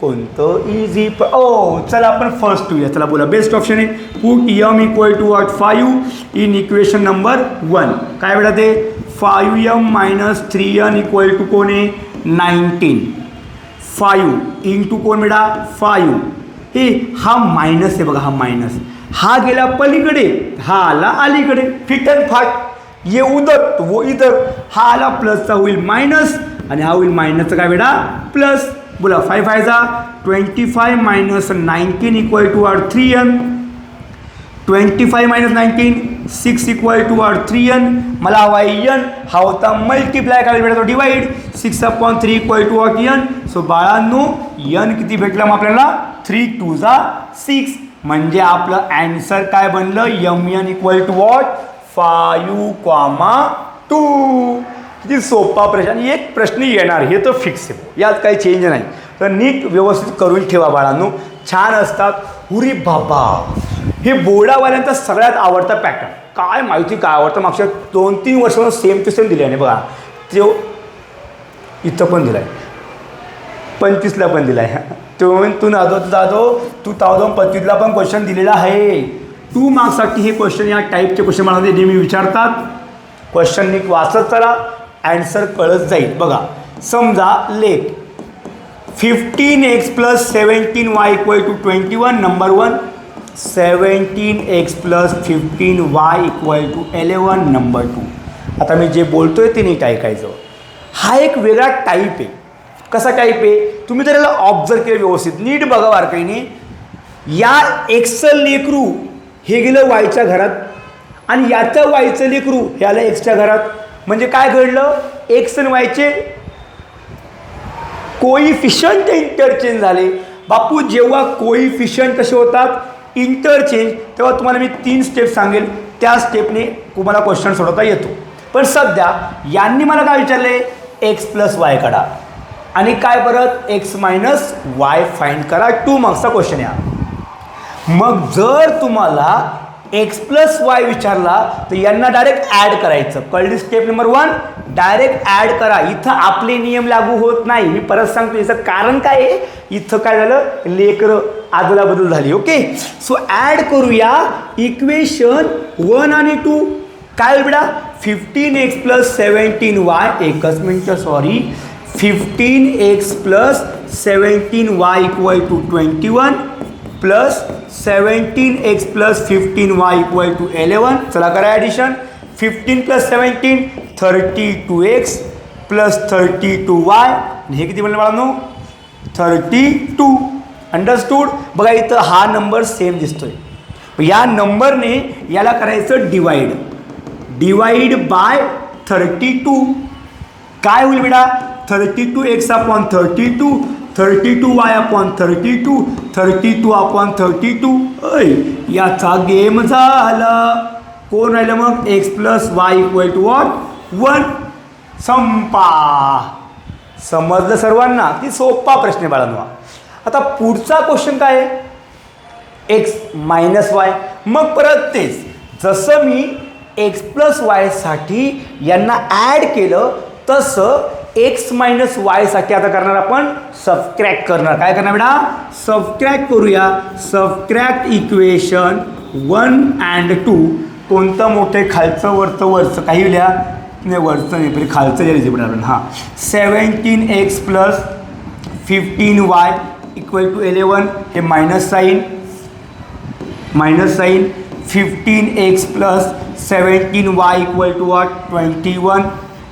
कोणतं? इझी. चला आपण फर्स्ट ठेवूया. चला बोला. बेस्ट ऑप्शन आहे. Put m equal to 5 in equation number 1. काय बेटा ते? 5m minus 3n equal to कोण आहे? 19. 5 इंटू कोण बेटा? 5. हे हा मायनस आहे बघा. हा मायनस हा गेला पलीकडे, हा आला अलीकडे. फिट अँड फाट. ये उधर तो वो इधर. हा आला प्लसचा होईल मायनस आणि हा होईल मायनसचं काय बेटा प्लस. बोला 5 फायचा 25 minus 19 equal to are 3n. 25 minus 19 6 equal to are 3n. मला हवा n, हा होता मल्टिप्लाय काय बेटा तो divide. 6/3 equal to are n. So बाळांनो n किती भेटला मग आपल्याला 3 2 6. म्हणजे आपलं ॲन्सर काय बनलं mn इक्वल टू वॉट 5,2. किती सोपा प्रश्न. आणि एक प्रश्न येणार हे तर फिक्स आहे, यात काही चेंज नाही. तर नीट व्यवस्थित करून ठेवा बाळांनो, छान असतात. हुरी बाबा हे बोर्डावाल्यांचा सगळ्यात आवडता पॅटर्न. काय माहिती काय आवडतं, मागच्या 2-3 वर्षापासून सेम टू सेम दिले आहे बघा. तो इथं पण दिला आहे, 25ला पण दिला आहे. तो तू जाधव 2025ला पण क्वेश्चन दिलेला आहे. 2 मार्क्ससाठी हे क्वेश्चन या टाईपचे क्वेश्चन मला नेहमी विचारतात. क्वेश्चन नीट वाचत चला, ॲन्सर कळत जाईल. बघा समजा let 15x + 17y equal to 21 number 1. 17x + 15y equal to 11 number 2. आता मी जे बोलतोय ते नीट ऐकायचं. हा एक वेगळा टाईप आहे. कसा टाईप आहे तुम्ही तर याला ऑब्झर्व केलं व्यवस्थित, नीट बघा बारकाईने. या एक्सचं लेकरू हे गेलं वायच्या घरात आणि याचं वायचं लेकरू ह्याला एक्सच्या घरात. म्हणजे काय घडलं, एक्स आणि वायचे कोइफिशियंट इंटरचेंज झाले. बापू जेव्हा कोइफिशियंट कसे होतात इंटरचेंज, तेव्हा तुम्हाला मी 3 स्टेप सांगेल, त्या स्टेपने तुम्हाला क्वेश्चन सोडवता येतो. पण सध्या यांनी मला काय विचारले, एक्स + वाय काढा आणि काय परत x - y फाइंड करा. 2 मार्क्सचा क्वेश्चन आहे. मग जर तुम्हाला x + y विचारला तर यांना डायरेक्ट ॲड करायचं. कळली स्टेप नंबर 1, डायरेक्ट ॲड करा. इथं आपले नियम लागू होत नाही. मी परत सांगतो याचं कारण काय आहे, इथं काय झालं लेकरं आदला बदल झाली. ओके, सो ॲड करूया इक्वेशन 1 आणि 2. काय बेटा 15x + 17y, एकच मिनटं sorry, 15x + 17y equal to 21 plus 17x + 15y equal to 11. चला करा ॲडिशन. 15 + 17 32x + 32y. हे किती म्हणलं बाळांनो 32. अंडरस्टूड. बघा इथं हा नंबर सेम दिसतोय. या नंबरने याला करायचं डिवाइड. Divide by 32. काय होईल बेटा 32x/32, 32y/32, 32/32. याचा गेम झाला. कोण राहिलं मग x + y equal to what 1. संपा. समजलं सर्वांना. ती सोपा प्रश्न आहे बाळांनो. आता पुढचा क्वेश्चन काय आहे, x - y. मग परत तेच, जसं मी x + y साठी यांना ॲड केलं तसं x - y साठी आता करणार आपण सबट्रॅक्ट करणार. काय करणार बेटा सबट्रॅक्ट करूया. Subtract equation 1 and 2. कोणतं मोठे खालचं वरचं काही लिहा नाही, वरचं नाही पहिले खालचं लिहायचं बेटा आपण. हां 17x + 15y इक्वल टू 11. हे minus sign 15x + 17y equal to what 21.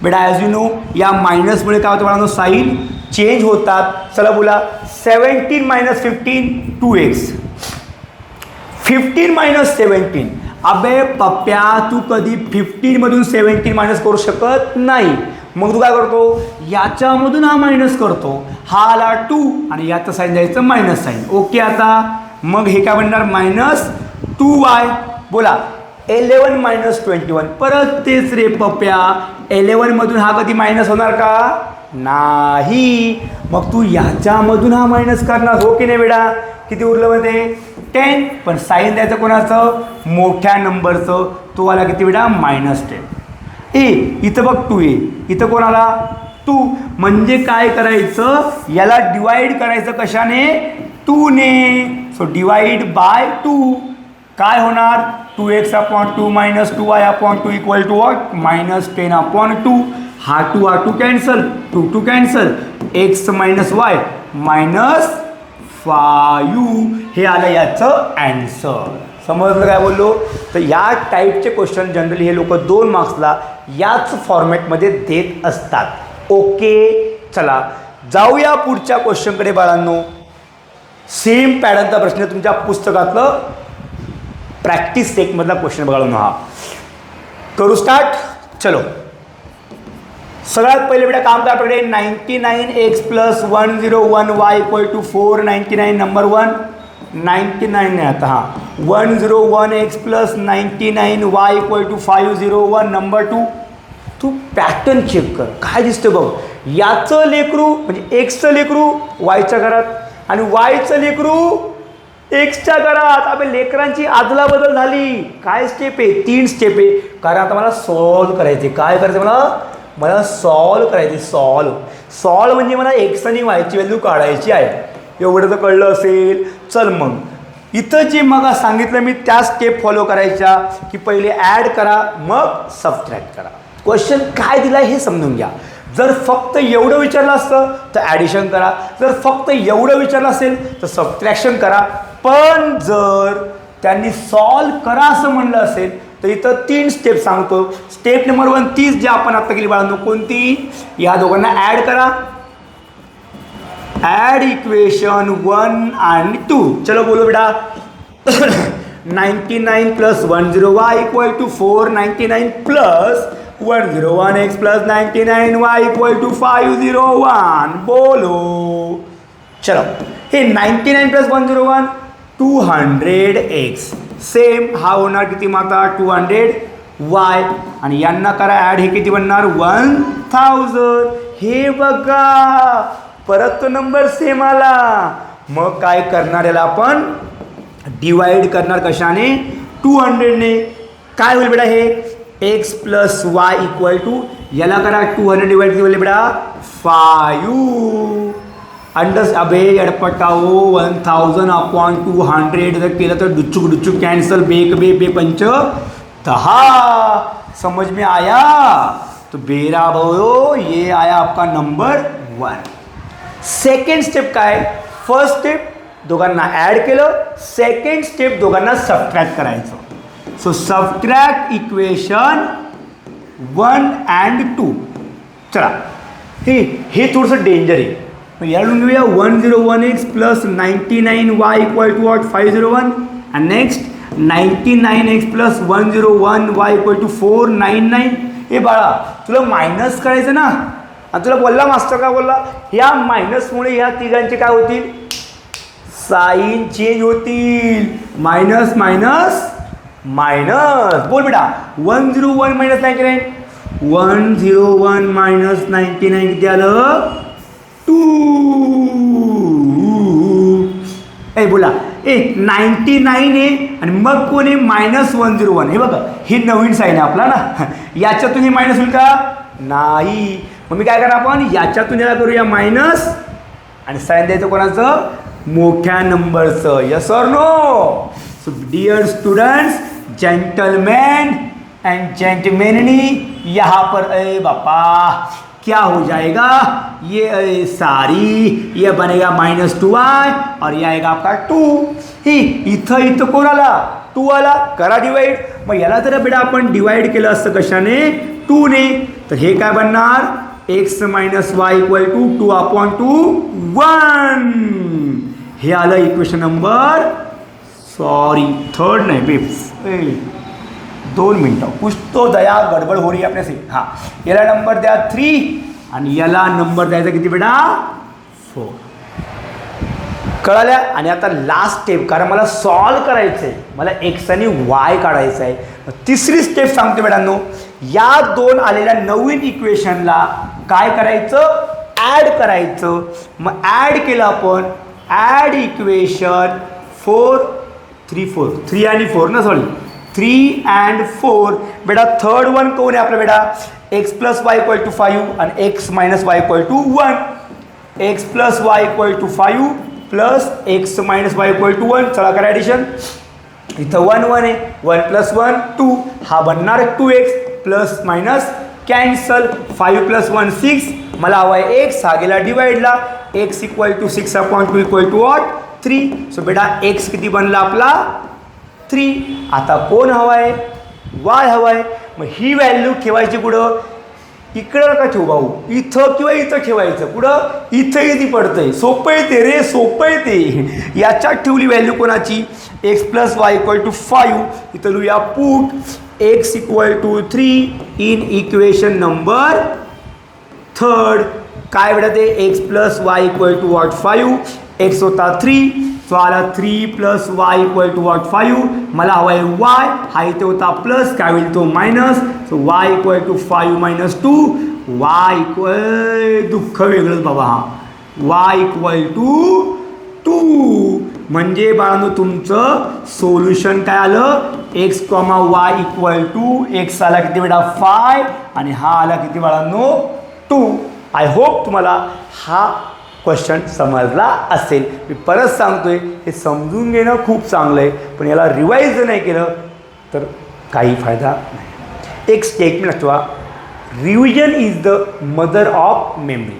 बेटा ॲज यू नो या मायनसमुळे काय होतं बाळांनो साईन चेंज होतात. चला बोला 17 - 15 2x. 15 - 17. अबे पप्प्या तू कधी 15मधून 17 मायनस करू शकत नाही. मग तू काय करतो याच्यामधून हा मायनस करतो. हा आला 2 आणि याचं साईन द्यायचं मायनस साईन. ओके. आता मग हे काय बनणार -2y. बोला 11 - 21. परत तेच रे पप्प्या 11मधून हा कधी मायनस होणार का नाही. मग तू याच्यामधून हा मायनस करणार हो की नाही बेटा. किती उरलं मध्ये 10. पण साईन द्यायचं कोणाचं मोठ्या नंबरचं. तो आला किती बेटा -10. इथं बघ 2 आहे, इथं कोणाला 2. म्हणजे काय करायचं याला डिवाइड करायचं कशाने 2 ने. So divide by 2. काय होणार 2x/2 - 2y/2 equal to what -10/2. हा 2 कॅन्सल, 2 कॅन्सल. x - y -5. हे आलं याचं ॲन्सर. समजलं काय बोललो. तर या टाईपचे क्वेश्चन जनरली हे लोक 2 मार्क्सला याच फॉर्मॅटमध्ये देत असतात. ओके. चला जाऊया पुढच्या क्वेश्चनकडे बाळांनो. सेम पॅटर्नचा प्रश्न तुमच्या पुस्तकातलं प्रॅक्टिस टेकमधला क्वेश्चन बाळांनो. हा करू स्टार्ट. चलो सगळ्यात पहिले बेटा काम काय आपल्याकडे 99x + 101y = 499. नंबर 1 99 नाही आता. हां 101x + 99y = 501. नंबर 2 तू पॅटर्न चेक कर काय दिसतं बघ. याचं लेकरू म्हणजे एक्सचं लेकरू वायच्या घरात आणि वायचं लेकरू एक्सच्या घरात. अबे लेकरांची आदला बदल झाली. काय स्टेप आहे? 3 स्टेप आहे. कारण आता मला सॉल्व करायचे. काय करायचं मला सॉल्व करायचे. सॉल्व म्हणजे मला एक्स आणि वायची व्हॅल्यू काढायची आहे. एवढं तर कळलं असेल. चल मग इथं जे मग सांगितलं मी त्या स्टेप फॉलो करायच्या की पहिले ॲड करा मग सबट्रॅक्ट करा. क्वेश्चन काय दिला हे समजून घ्या. जर फक्त एवढं विचारलं असतं तर ॲडिशन करा. जर फक्त एवढं विचारलं असेल तर सबट्रॅक्शन करा. पण जर त्यांनी सॉल्व करा असं म्हणलं असेल तर इथं 3 स्टेप सांगतो. स्टेप नंबर 1 तीच जी आपण आता केली बाळांनो. कोणती? या दोघांना ॲड करा. ॲड इक्वेशन 1 आणि 2. चलो बोलो बेटा. 99 + 10y = 499 + 101x + 99y = 501. बोलो. चलो हे 99 + 101 200x. सेम हा होणार किती माता 200y आणि यांना करा ॲड. हे किती बनणार 1000. हे बघा परत तो नंबर सेम आला. मग काय करणार याला आपण डिवाइड करणार कशाने 200ने. काय होईल बेटा हे x + y = याला करा 200 डिवाइड किती होईल बेटा 5. अबे अडपटाओ 1000/200 जर केलं तर डुचुक कॅन्सल. बे 5 10. समझ में आया? तो बेरा भाऊ ये आया आपका नंबर 1. सेकंड स्टेप काय? फर्स्ट स्टेप दोघांना ॲड केलं. सेकंड स्टेप दोघांना सबट्रॅक्ट करायचं. So subtract equation 1 and 2. चला हे थोडंसं डेंजर आहे. याला घेऊया 101x + 99y = 501 आणि नेक्स्ट 99x + 101y = 499. हे बाळा तुला मायनस करायचं ना. आणि तुला बोलला मास्टर का बोलला या मायनसमुळे ह्या तिघांचे काय होतील साईन चेंज होतील. Minus minus minus. बोल बेटा 101 - 99. 101 - 99 किती आलं 2. बोला 99 आहे आणि मग कोण आहे -101. हे बघा हे नवीन साईन आहे आपला ना. याच्यातून हे मायनस होईल का नाही. मग मी काय करा आपण याच्यातून याला करूया मायनस आणि साईन द्यायचं कोणाचं मोठ्या नंबरचं. यस और no. So dear students gentleman and जेंटलमैननी यहाँ पर बापा क्या हो जाएगा ये सारी ये बनेगा -2y और ये आएगा आपका 2. ही इथं कोण आला 2 आला. करा डिवाइड. मग याला जर बेटा आपण डिवाइड केलं असतं कशाने 2 ने तर हे काय बनणार x - y = 2/2 1. हे आलं इक्वेशन नंबर सॉरी थर्ड नाही 2 मिनटं कुछ तो दया गडबड हो रही है अपने से. हाँ याला नंबर द्या 3 आणि याला नंबर द्यायचा किती बेटा 4. कळाल्या. आणि आता लास्ट स्टेप कारण मला सॉल्व करायचं आहे. मला एक्स आणि वाय काढायचं आहे. तिसरी स्टेप सांगते बेटांनो. या 2 आलेल्या नवीन इक्वेशनला काय करायचं ॲड करायचं. मग ॲड केलं आपण ॲड इक्वेशन 3 आणि 4 ना सॉरी 3 and 4. बेटा थर्ड वन कोण आहे आपला बेटा x + y = 5 आणि x - y = 1. x + y = 5 plus x - y = 1. चला करा ॲडिशन. इथं 1 1 आहे 1 + 1 2. हा बनणार 2x प्लस मायनस कॅन्सल. 5 + 1 6. मला हवा आहे x. हा गेला डिवाइडला. x = 6/2 = 3. सो बेटा x किती बनला आपला 3. आता कोण हवा आहे y हवा आहे. मग ही व्हॅल्यू ठेवायची कुठं इकडं नका ठेवू भाऊ, इथं किंवा इथं ठेवायचं. पुढं इथं इथे पडतंय. सोपं आहे ते रे, सोपं आहे ते. याच्यात ठेवली व्हॅल्यू कोणाची, x plus y equal to 5. इथं लिहूया put x equal to 3 in equation number 3. काय बेटा ते x plus y equal to what 5. X होता 3, सो आला 3 plus y equal to what 5. मला हवा आहे वाय, हा इथे होता प्लस, काय होईल तो minus. So y equal to 5 minus 2. Y equal, दुःख वेगळंच बाबा, हा वाय इक्वल टू 2. म्हणजे बाळांनो तुमचं सोल्युशन काय आलं, x comma y equal to, x आला किती बेटा 5 आणि हा आला किती बाळांनो 2. आय होप तुम्हाला हा क्वेश्चन समजला असेल. मी परत सांगतोय, हे समजून घेणं खूप चांगलं आहे, पण याला रिवाईज जर नाही केलं तर काही फायदा नाही. एक स्टेटमेंट ठेवा, revision is the mother of memory.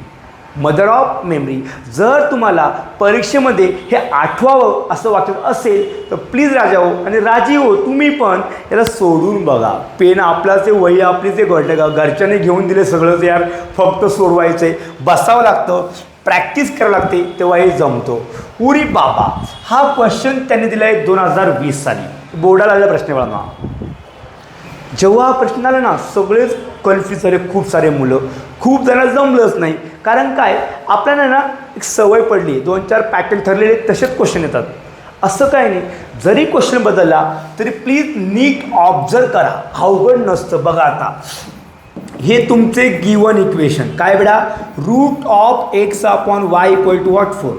Mother of memory. जर तुम्हाला परीक्षेमध्ये हे आठवावं असं वाटत असेल तर प्लीज राजा हो आणि राजी हो, तुम्ही पण याला सोडून बघा. पेन आपलाच, वही आपलीच आहे, घरच्याने घेऊन दिले सगळंच यार, फक्त सोडवायचं आहे, बसावं लागतं, प्रॅक्टिस करावं लागते, तेव्हा हे जमतो. उरी बाबा, हा क्वेश्चन त्यांनी दिला आहे 2020 साली, बोर्डाला आलेला प्रश्न बघा. जेव्हा हा प्रश्न आला ना, सगळेच कन्फ्यूज झाले, खूप सारे मुलं, खूप जणांना जमलंच नाही. कारण काय, आपल्याला ना एक सवय पडली, 2-4 पॅटर्न ठरलेले तसेच क्वेश्चन येतात. असं काय नाही, जरी क्वेश्चन बदलला तरी प्लीज नीट ऑब्झर्व करा, अवघड नसतं. बघा आता हे तुमचे गिवन इक्वेशन काय बेटा, root of x upon Y equal to what 4.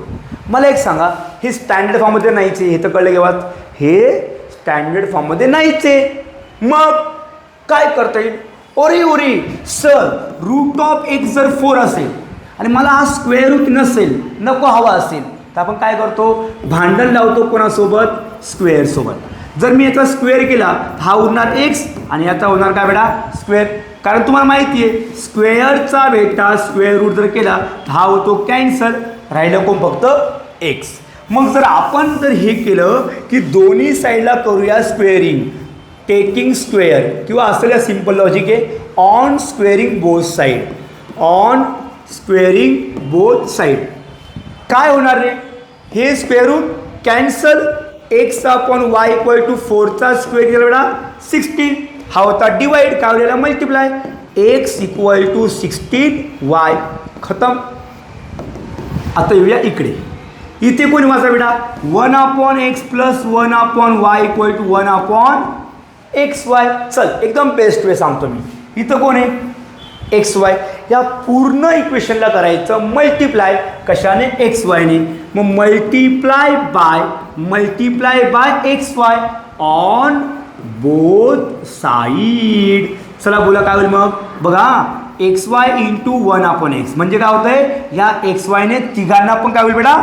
मला एक सांगा, हे स्टँडर्ड फॉर्ममध्ये नाहीच आहे, हे तर कळलं घेवात, हे स्टँडर्ड फॉर्ममध्ये नाहीच आहे. मग काय करता येईल, ओरी सर रूट ऑफ एक्स जर 4 असेल आणि मला हा स्क्वेअर रूट नसेल, नको हवा असेल, तर आपण काय करतो, भांडण लावतो कोणासोबत, स्क्वेअर सोबत. जर मी याचा स्क्वेअर केला हा उरणार एक्स आणि याचा होणार काय बेटा स्क्वेअर. कारण तुम्हाला माहिती आहे स्क्वेअरचा बेटा स्क्वेअर रूट जर केला हा होतो कॅन्सल, राहिलं कोण फक्त एक्स. मग जर आपण जर हे केलं की दोन्ही साईडला करूया स्क्वेअरिंग, टेकिंग स्क्वेअर, किंवा असलेल्या सिम्पल लॉजिक आहे on squaring both side, on squaring both side, काय होणार रे, हे square root cancel, X upon Y equal to 4चा स्क्वेअर केला बेटा 16, हा होता डिवाइड, काय होईल multiply, X equal to 16 Y, खतम. आता येऊया इकडे, इथे कोणी वाचा बेटा 1 upon X plus 1 upon Y equal to 1 upon x Y. चल एकदम बेस्ट वे सांगतो मी, इथं कोण आहे एक्स वाय. या पूर्ण इक्वेशनला करायचं मल्टिप्लाय, कशाने, एक्स वायने. मग multiply by x Y on both side. चला बोला काय होईल मग, बघा x y into 1 upon x म्हणजे काय होतं आहे, ह्या एक्स वायने तिघांना पण काय होईल बेटा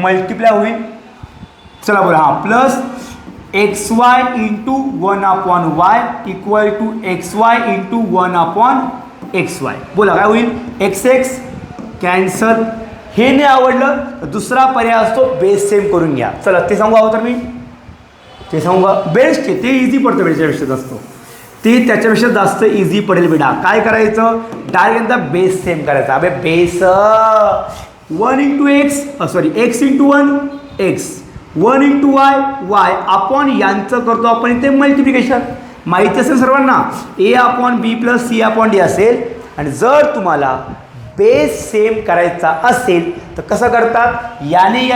मल्टिप्लाय होईल. चला बोला, हा plus x y into 1 upon Y equal to x y into 1 upon x y. बोला काय होईल, एक्स एक्स कॅन्सल. हे नाही आवडलं तर दुसरा पर्याय असतो बेस सेम करून घ्या. चला ते सांगू तर मी ते सांगू का, बेस्ट आहे ते, इझी पडतं त्याच्यापेक्षा जास्त, ते त्याच्यापेक्षा जास्त इझी पडेल बेटा. काय करायचं, डायरेक्ट एकदा बेस सेम करायचा. अबे base 1 into x, sorry x into 1 x, 1 into y y upon यांचं करतो आपण इथे मल्टिप्लिकेशन. माहिती असेल सर्वांना, ए अपॉन बी प्लस सी अपॉन डी असेल. आणि जर तुम्हाला बेस सेम करायचा असेल तर कसं करतात, याने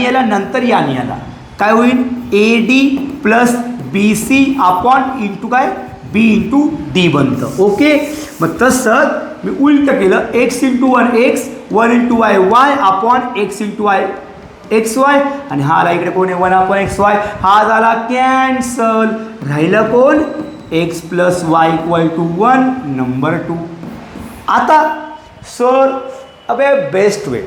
याला नंतर याने याला, काय होईल a d plus b c upon into काय बी इंटू डी बनतं. ओके, मग तसंच मी उलटं केलं, x into 1 x, 1 into y y upon x into y x y, आणि हा आला इकडे कोण आहे 1 अपॉन एक्स वाय, हा झाला कॅन्सल, राहिलं कोण x plus y equal to 1 number 2. आता सर अबे बेस्ट वे,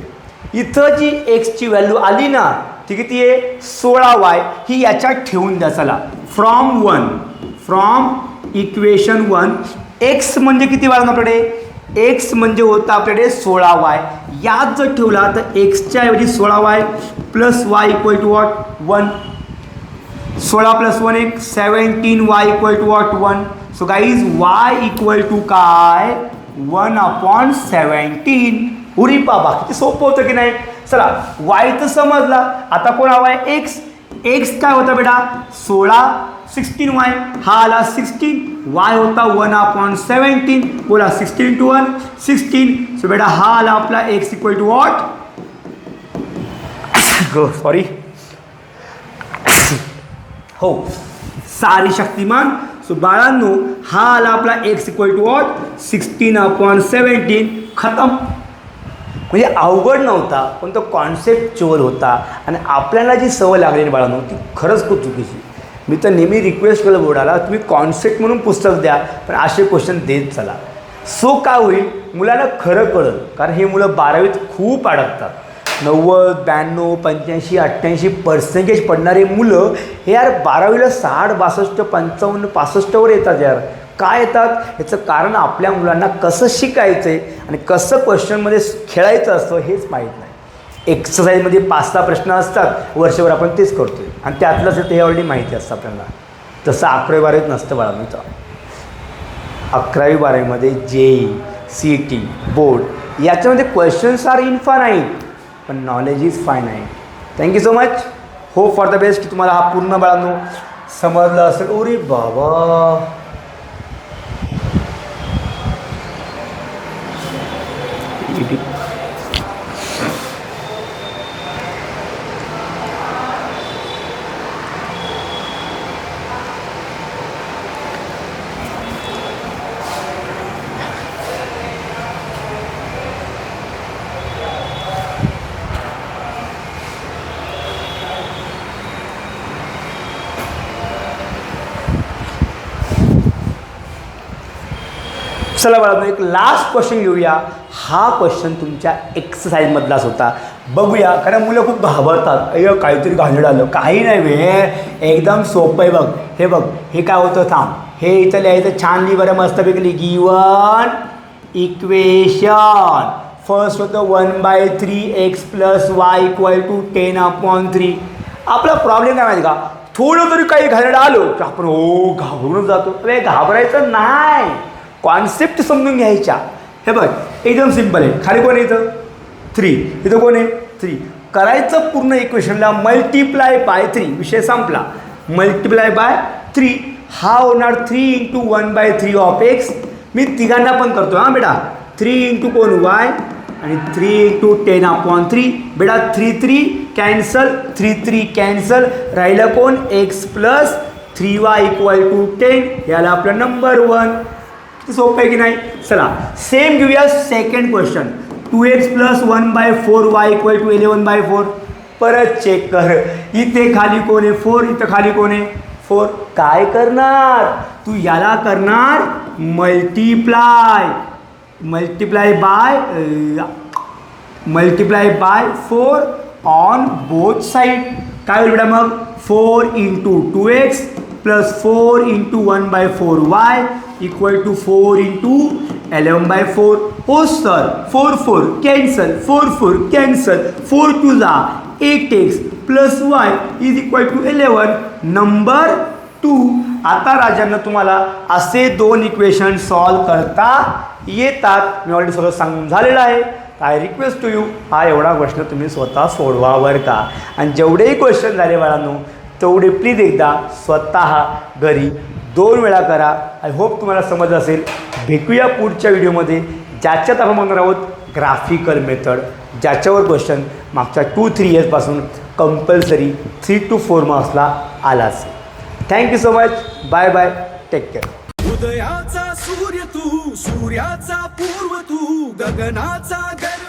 इथं जी एक्सची व्हॅल्यू आली ना ती किती आहे 16 वाय, ही याच्यात ठेवून द्या. चला फ्रॉम इक्वेशन 1 एक्स म्हणजे किती वाढणार आपल्याकडे, एक्स म्हणजे होता आपल्याकडे 16 वाय, यात जर ठेवला तर एक्सच्या ऐवजी 16 y plus y equal to what 1, 16 plus 1 17 y equal to what 1. So guys y equal to काय 1/17. उरी बाबा किती सोपं होतं की नाही. चला वाय तर समजला. आता कोण हवा आहे एक्स. एक्स काय होता बेटा 16 16 वाय हा आला 16. वाय होता 1/17. बोला 16 × 1 16. सो बेटा हा आला आपला x equal to what sorry हो सारी शक्तिमान. सो बाळांनो हा आला आपला एक्स इक्वल टू वॉट 16/17. खतम. म्हणजे अवघड नव्हता पण तो कॉन्सेप्च्युअल होता आणि आपल्याला जी सवय लागलेली बाळांनो ती खरंच खूप चुकीची. मी तर नेहमी रिक्वेस्ट केलं बोर्डाला तुम्ही कॉन्सेप्ट म्हणून पुस्तक द्या पण असे क्वेश्चन देत चला. सो काय होईल मुलांना खरं कळलं. कारण हे मुलं 12वीत खूप अडकतात. 90 92 85 88% पडणारे मुलं हे यार 12वीला 60 62 55 65वर येतात यार. काय येतात याचं कारण आपल्या मुलांना कसं शिकायचं आहे आणि कसं क्वेश्चनमध्ये खेळायचं असतं हेच माहीत नाही. एक्सरसाइजमध्ये 5-6 प्रश्न असतात वर्षभर आपण तेच करतो आहे आणि त्यातलंच ते ऑलरेडी माहिती असतं आपल्याला. तसं 11वी 12वीत नसतं बाळांचं. 11वी 12वीमध्ये JEE CET बोर्ड याच्यामध्ये क्वेश्चन्स आर इन्फानाईट पण knowledge is finite. Thank you so much. Hope for the best की तुम्हाला हा पूर्ण बाळांनो समजलं असेल. ओरे बाबा चला बाळा एक लास्ट क्वेश्चन घेऊया. हा क्वेश्चन तुमच्या एक्सरसाइजमधलाच होता. बघूया कारण मुलं खूप घाबरतात. अय्यो काहीतरी घालून आलं. काही नाही बे एकदम सोपं आहे. बघ हे बघ हे काय होतं थांब हे इथं लिहायचं छान लिही बरं मस्तपैकी लिही. गिवन इक्वेशन फर्स्ट होतं 1/3 x + y = 10/3. आपला प्रॉब्लेम काय माहिती का थोडं तरी काही घालणं आलं तर आपण हो घाबरून जातो. अरे घाबरायचं नाही. कॉन्सेप्ट समजून घ्यायच्या. हे बघ एकदम सिम्पल आहे. खाली कोण आहे इथं 3 इथं कोण आहे 3. करायचं पूर्ण इक्वेशनला मल्टिप्लाय बाय 3 विषय संपला. मल्टिप्लाय बाय 3 हा होणार 3 × 1/3 ऑफ x. मी तिघांना पण करतो हां बेटा. 3 × कोण y आणि 3 × 10/3. बेटा 3 3 कॅन्सल 3 3 कॅन्सल राहिलं कोण x + 3y = 10. याला आपलं नंबर 1. सोपं आहे की नाही. चला सेम घेऊया सेकंड क्वेश्चन 2x + 1/4y = 11/4. परत चेक कर इथे खाली कोण आहे 4 इथं खाली कोण आहे 4. काय करणार तू याला करणार multiply by 4 on both side. काय होईल बेटा मग 4 × 2x + 4 × 1/4y = 4 × 11/4. हो sir 4 4 cancel 4 4 cancel 4 2 8x + y = 11. Number 2. आता राजांना तुम्हाला असे 2 इक्वेशन सॉल्व करता येतात. मी ऑलरेडी सगळं सांगून झालेलं आहे. आय रिक्वेस्ट टू यू हा एवढा प्रश्न तुम्ही स्वतः सोडवा बरं का. आणि जेवढेही क्वेश्चन झाले बाळांनो तेवढे प्लीज एकदा स्वतः घरी 2 वेळा करा. आय होप तुम्हाला समज असेल. भेटूया पुढच्या व्हिडिओमध्ये ज्याच्यात आपण बघणार आहोत ग्राफिकल मेथड ज्याच्यावर क्वेश्चन मागच्या 2-3 इयर्सपासून कंपल्सरी 3 to 4 मार्क्सला आला असेल. Thank you so much. Bye bye. Take care. उदयाचा सूर्य तू सूर्याचा पूर्व तू गगनाचा गर्व